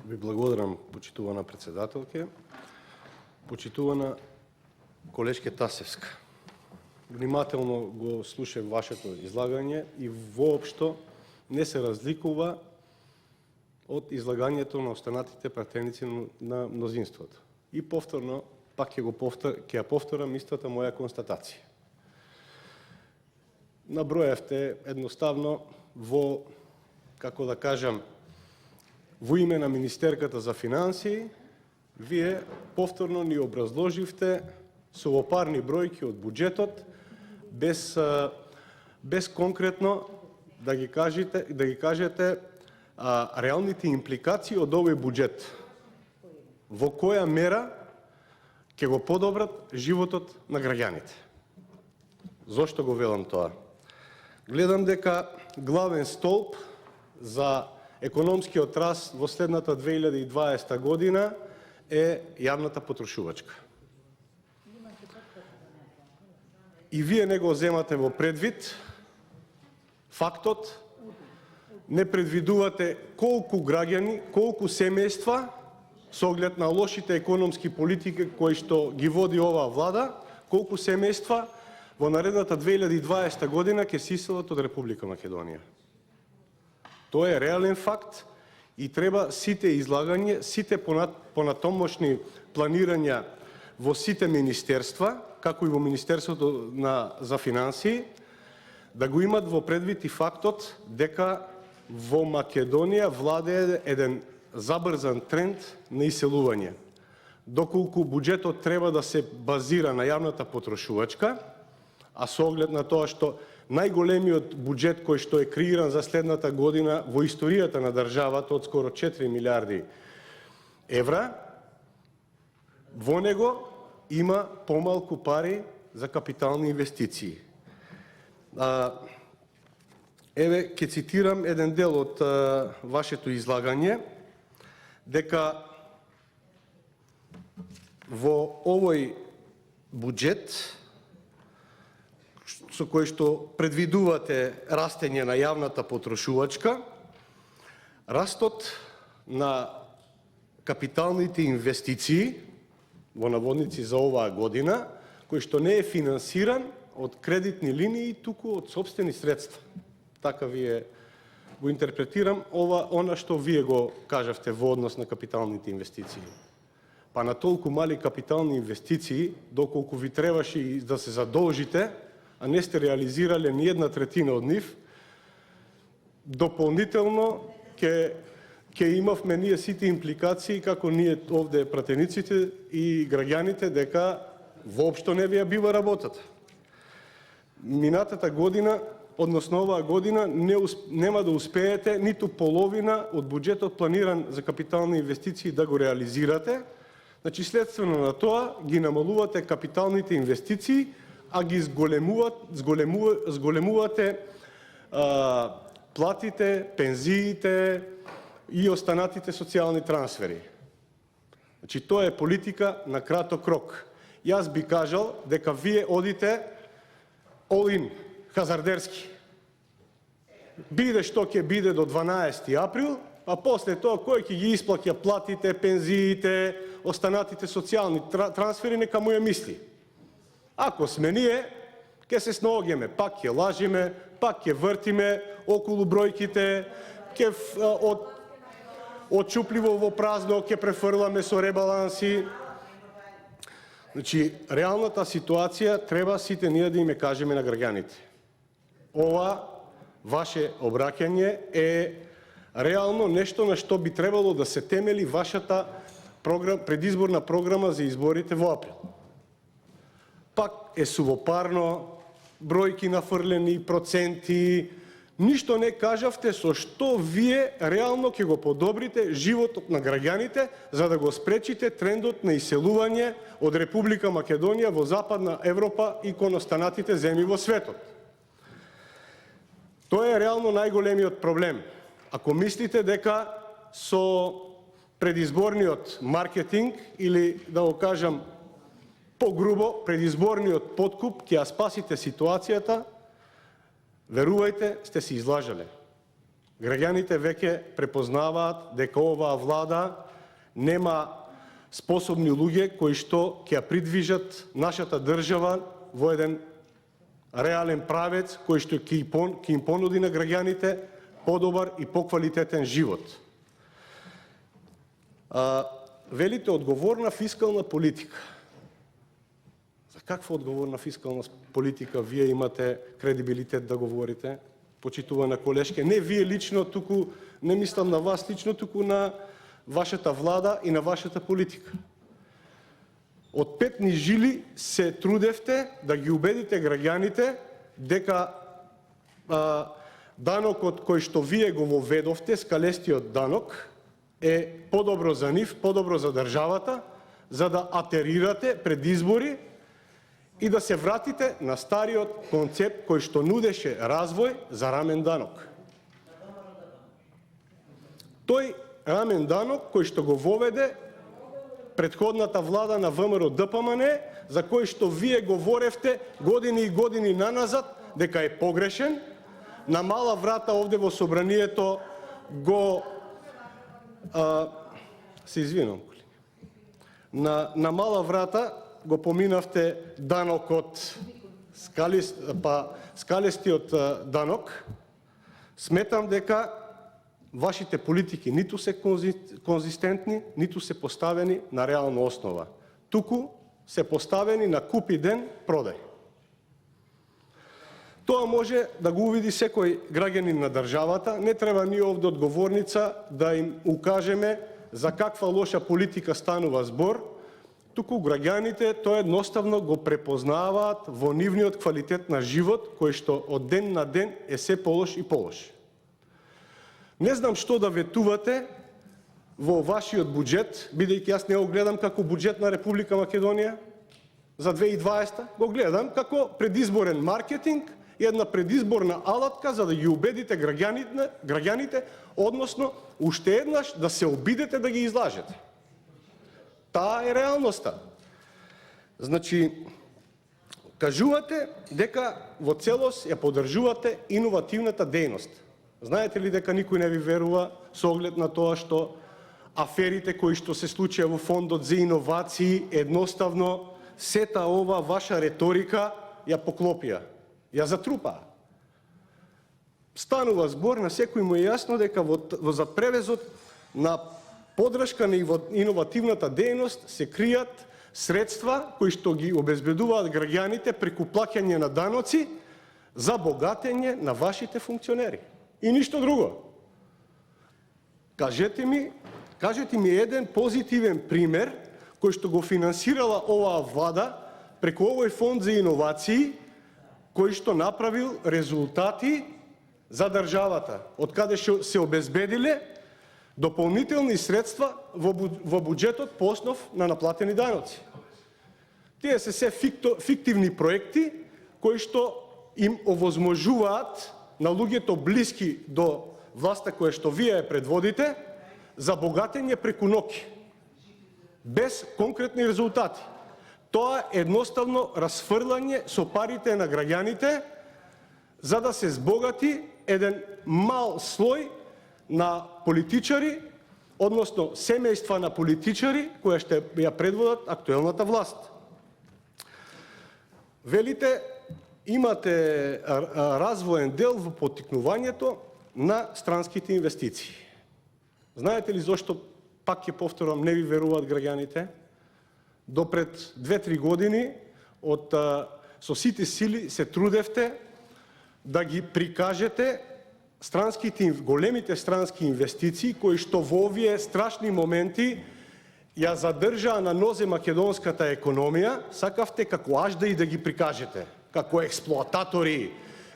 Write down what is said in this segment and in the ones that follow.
Ви благодарам, почитувана председателке, почитувана колежке Тасевска. Внимателно го слушах вашето излагање и воопшто не се разликува од излагањето на останатите пратеници на мнозинството. И повторно, пак ќе ја повторам истата моја констатација. Наброевте едноставно во, како да кажам, во име на Министерката за финансии, вие повторно ни образложивте совопарни бројки од буџетот, без конкретно да ги кажете реалните импликации од овој буџет. Во која мера ќе го подобрат животот на граѓаните. Зошто го велам тоа? Гледам дека главен столб за економскиот раст во следната 2020 година е јавната потрошувачка. И вие не го земате во предвид фактот, не предвидувате колку граѓани, колку семејства, со оглед на лошите економски политики кои што ги води оваа влада, колку семејства во наредната 2020 година ќе се иселат од Република Македонија. Тоа е реален факт и треба сите излагања, сите понатомошни планирања во сите министерства, како и во Министерството за финансии, да го имат во предвид и фактот дека во Македонија владее еден забрзан тренд на иселување. Доколку буџетот треба да се базира на јавната потрошувачка, а со оглед на тоа што најголемиот буџет кој што е креиран за следната година во историјата на државата од скоро 4 милиарди евра, во него има помалку пари за капитални инвестиции. Еве, ќе цитирам еден дел од вашето излагање, дека во овој буџет со кој што предвидувате растење на јавната потрошувачка, растот на капиталните инвестиции во наводници за оваа година, кој што не е финансиран од кредитни линии, туку од сопствени средства. Така вие го интерпретирам она што вие го кажавте во однос на капиталните инвестиции. Па на толку мали капитални инвестиции, доколку ви требаше и да се задолжите, а не сте реализирале ни една третина од нив, дополнително ќе имавме ние сите импликации, како ние овде пратениците и граѓаните, дека воопшто не ви ја бива работата. Минатата година, односно оваа година, нема да успеете ниту половина од буџетот планиран за капитални инвестиции да го реализирате. Значи, следствено на тоа ги намалувате капиталните инвестиции, а ги зголемувате платите, пензиите и останатите социјални трансфери. Значи, тоа е политика на краток рок. Јас би кажал дека вие одите all-in, хазардерски. Биде што ќе биде до 12 април, а после тоа кој ќе ги исплаќа платите, пензиите, останатите социјални трансфери, нека му ја мисли. Ако сме ние, ќе се сноогеме, пак ќе лажиме, пак ќе вртиме околу бројките, ќе од чупливо во празно ќе префрламе со ребаланси. Значи, реалната ситуација треба сите ние да им кажеме на граѓаните. Ова ваше обраќање е реално нешто на што би требало да се темели вашата предизборна програма за изборите во април. Пак е сувопарно, бројки нафрлени, проценти, ништо не кажавте со што вие реално ќе го подобрите животот на граѓаните за да го спречите трендот на иселување од Република Македонија во Западна Европа и кон останатите земји во светот. Тоа е реално најголемиот проблем. Ако мислите дека со предизборниот маркетинг или, да го кажам погрубо, предизборниот подкуп ќе ја спасите ситуацијата, верувајте, сте се излажале. Граѓаните веќе препознаваат дека оваа влада нема способни луѓе кои што ќе ја придвижат нашата држава во еден реален правец кој што ќе им понуди на граѓаните подобар и поквалитетен живот. Велите одговорна фискална политика. За каква одговорна фискална политика вие имате кредибилитет да говорите? Почитувана колешке, не вие лично, туку не мислам на вас лично, туку на вашата влада и на вашата политика. Од петни жили се трудевте да ги убедите граѓаните дека данокот кој што вие го воведовте, скалестиот данок, е подобро за нив, подобро за државата, за да атерирате пред избори и да се вратите на стариот концепт кој што нудеше развој за рамен данок. Тој рамен данок кој што го воведе претходната влада на ВМРО ДПМН, за кој што вие говоревте години и години наназад дека е погрешен, на мала врата овде во собранието го се извинувам, на мала врата го поминавте данокот, скалестиот данок. Сметам дека вашите политики ниту се конзистентни, ниту се поставени на реална основа. Туку се поставени на купи ден продај. Тоа може да го увиди секој граѓанин на државата. Не треба ние овде од говорница да им укажеме за каква лоша политика станува збор, туку граѓаните тоа едноставно го препознаваат во нивниот квалитет на живот, кој што од ден на ден е се полош и полош. Не знам што да ветувате во вашиот буџет, бидејќи јас не го гледам како буџет на Република Македонија за 2020, го гледам како предизборен маркетинг и една предизборна алатка за да ги убедите граѓаните, односно уште еднаш да се обидете да ги излажете. Таа е реалноста. Значи, кажувате дека во целост ја поддржувате иновативната дејност. Знаете ли дека никој не ви верува со оглед на тоа што аферите кои што се случија во Фондот за иновации едноставно сета ова ваша реторика ја поклопија, ја затрупаа. Станува збор, на секој му е јасно дека за превезот на поддршка на иновативната дејност се кријат средства кои што ги обезбедуваат граѓаните преку плаќање на даноци за богатење на вашите функционери. И ништо друго. Кажете ми еден позитивен пример кој што го финансирала оваа влада преку овој фонд за иновации, кој што направил резултати за државата, од каде што се обезбедиле дополнителни средства во буџетот по основ на наплатени даноци. Тие се фиктивни проекти кои што им овозможуваат на луѓето блиски до власта која што вие ја предводите за богатење преку ноќ, без конкретни резултати. Тоа е едноставно расфрлање со парите на граѓаните за да се збогати еден мал слој на политичари, односно семејства на политичари кои ще ја предводат актуелната власт. Велите, имате развоен дел во поттикнувањето на странските инвестиции. Знаете ли зошто, пак ќе повторам, не ви веруваат граѓаните? Допред 2-3 години со сите сили се трудевте да ги прикажете големите странски инвестиции кои што во овие страшни моменти ја задржаа на нозе македонската економија, сакавте како ажда и да ги прикажете, како експлоататори,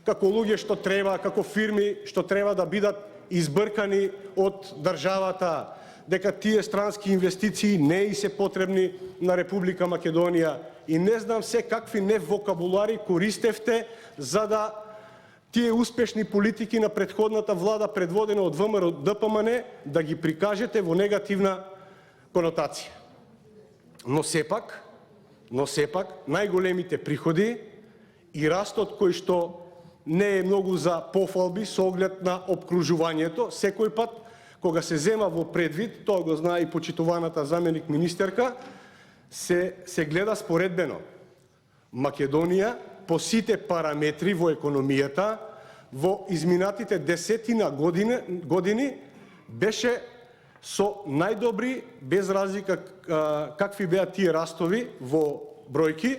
како луѓе што треба, како фирми што треба да бидат избркани од државата, дека тие странски инвестиции не и се потребни на Република Македонија и не знам се какви невокабулари користевте за да тие успешни политики на претходната влада предводена од ВМРО ДПМН да ги прикажете во негативна конотација. Но сепак најголемите приходи и растот кој што не е многу за пофалби со оглед на обкружувањето. Секој пат кога се зема во предвид, тоа го знае и почитуваната заменик министерка, се гледа споредбено. Македонија по сите параметри во економијата во изминатите десетина години беше со најдобри, без разлика какви беа тие растови во бројки,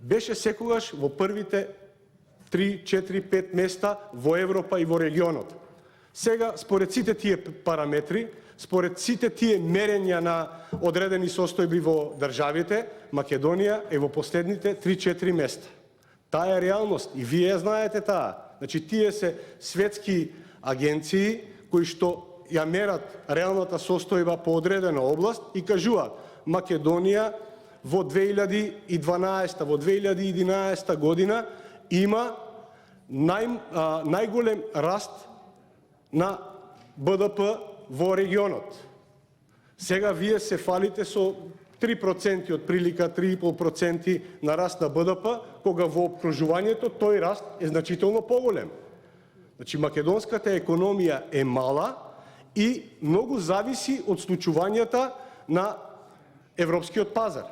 беше секогаш во првите 3, 4, 5 места во Европа и во регионот. Сега, според сите тие параметри, според сите тие мерења на одредени состојби во државите, Македонија е во последните 3-4 места. Таа е реалност и вие знаете таа. Значи, тие се светски агенции кои што ја мерат реалната состојба по одредена област и кажуваат Македонија во 2012, во 2011 година има најголем раст на БДП во регионот. Сега вие се фалите со 3% од прилика, 3,5% на раст на БДП, кога во обкружувањето тој раст е значително поголем. Значи, македонската економија е мала и многу зависи од случувањата на европскиот пазар.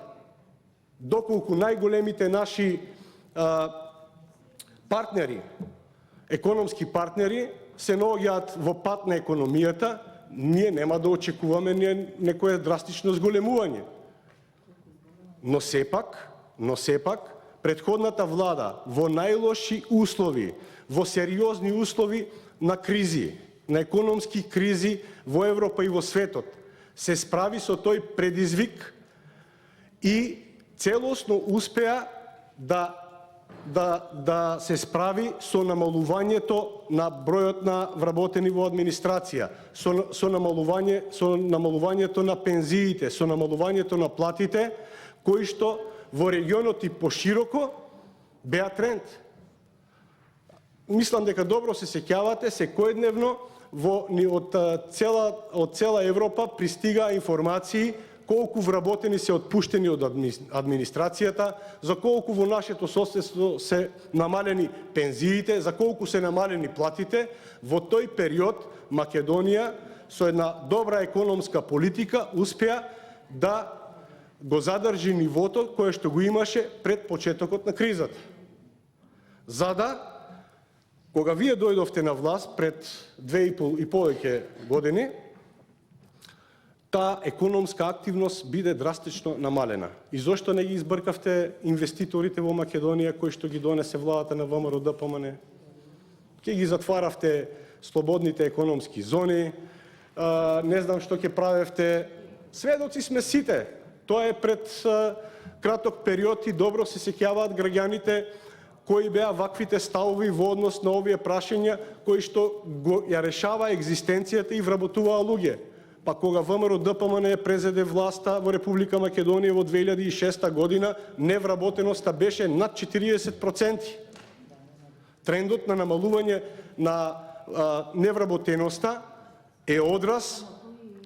Доколку најголемите наши партнери, економски партнери, се наоѓаат во пат на економијата, ние нема да очекуваме некое драстично зголемување. Но сепак, претходната влада во најлоши услови, во сериозни услови на кризи, на економски кризи во Европа и во светот, се справи со тој предизвик и целосно успеа да се справи со намалувањето на бројот на вработени во администрација, со намалувањето на пензиите, со намалувањето на платите, кои што во регионот и пошироко беа тренд. Мислам дека добро се сеќавате, секојдневно од цела Европа пристига информации колку вработени се отпуштени од администрацијата, за колку во нашето соседство се намалени пензиите, за колку се намалени платите. Во тој период Македонија со една добра економска политика успеа да го задржи нивото кое што го имаше пред почетокот на кризата. За да, кога вие дојдовте на власт пред 2,5 и повеќе години, таа економска активност биде драстично намалена. И зошто не ги избркавте инвеститорите во Македонија кои што ги донесе владата на ВМРО ДПМН? Ке ги затваравте слободните економски зони, не знам што ќе правевте. Сведоци сме сите. Тоа е пред краток период и добро се сеќаваат граѓаните кои беа ваквите ставови во однос на овие прашања кои што ја решава екзистенцијата и вработуваа луѓе. Па кога ВМРО ДПМН презеде власта во Република Македонија во 2006 година, невработеноста беше над 40%. Трендот на намалување на невработеноста е одраз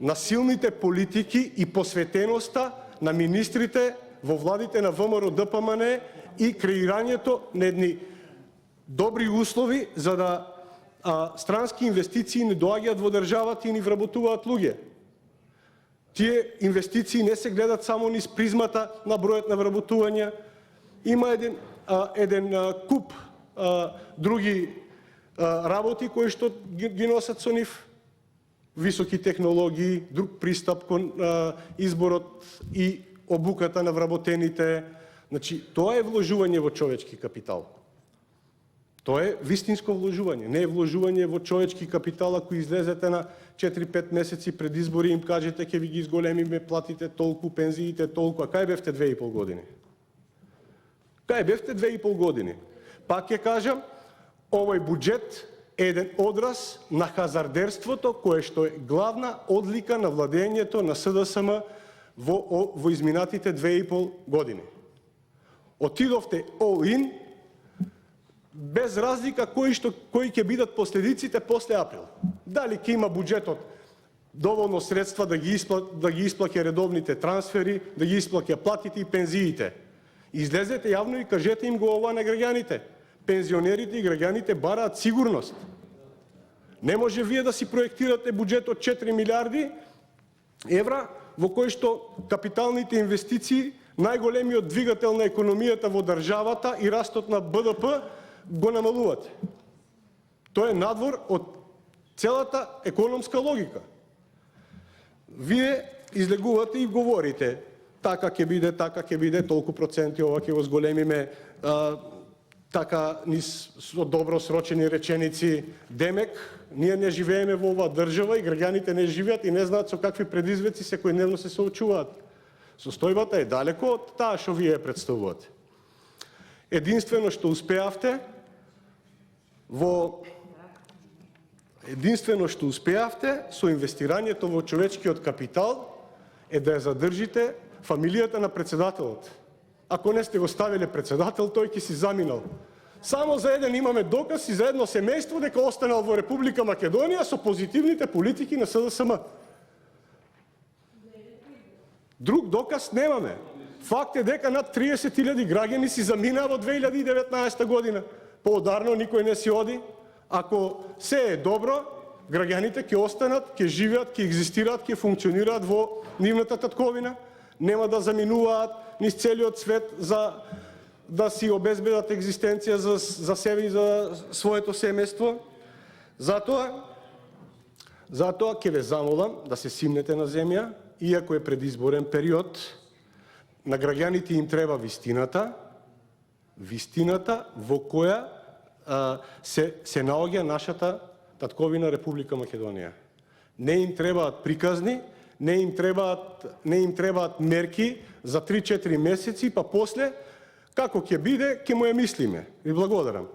на силните политики и посветеноста на министрите во владите на ВМРО ДПМН и креирањето на едни добри услови за да странски инвестиции не доаѓаат во државата и ни вработуваат луѓе. Тие инвестиции не се гледат само низ призмата на бројот на вработувања. Има еден куп други работи кои што ги носат со нив. Високи технологии, друг пристап кон изборот и обуката на вработените. Значи, тоа е вложување во човечки капитал. Тоа е вистинско вложување, не е вложување во човечки капитал ако излезете на 4-5 месеци пред избори и им кажете ќе ви ги изголемиме платите толку, пензиите толку, а кај бевте 2,5 години? Кај бевте 2,5 години? Пак ќе кажам, овој буџет е еден одраз на хазардерството кое што е главна одлика на владењето на СДСМ во изминатите 2,5 години. Отидовте all-in, без разлика кои ќе бидат последиците после април. Дали ќе има буџетот доволно средства да ги исплаќа редовните трансфери, да ги исплаќа платите и пензиите. Излезете јавно и кажете им го ова на граѓаните. пензионерите и граѓаните бараат сигурност. Не може вие да си проектирате буџет од 4 милиарди евра во кој што капиталните инвестиции, најголемиот двигател на економијата во државата и растот на БДП го намалувате. Тоа е надвор од целата економска логика. Вие излегувате и говорите така ќе биде, толку проценти, ова ќе го зголемиме, така со добро срочени реченици. Демек, ние не живееме во оваа држава и граѓаните не живеат и не знаат со какви предизвици секојдневно се соочуваат. Состојбата е далеко од таа што вие представувате. Единствено што успеавте со инвестирањето во човечкиот капитал е да ја задржите фамилијата на председателот. Ако не сте го ставиле председател, тој ќе си заминал. Само за еден имаме доказ и за едно семејство дека останал во Република Македонија со позитивните политики на СДСМ. Друг доказ немаме. Факт е дека над 30.000 граѓани си заминаа во 2019 година. Поударно никој не си оди. Ако се е добро, граѓаните ќе останат, ќе живеат, ќе екзистираат, ќе функционираат во нивната татковина. Нема да заминуваат низ целиот свет за да си обезбедат екзистенција за себе и за своето семејство. Затоа ќе ве замолам да се симнете на земја, иако е предизборен период. На граѓаните им треба вистината во која се наоѓа нашата татковина Република Македонија. Не им требаат приказни, не им требаат мерки за 3-4 месеци, па после, како ќе биде, ќе му ја мислиме. Ви благодарам.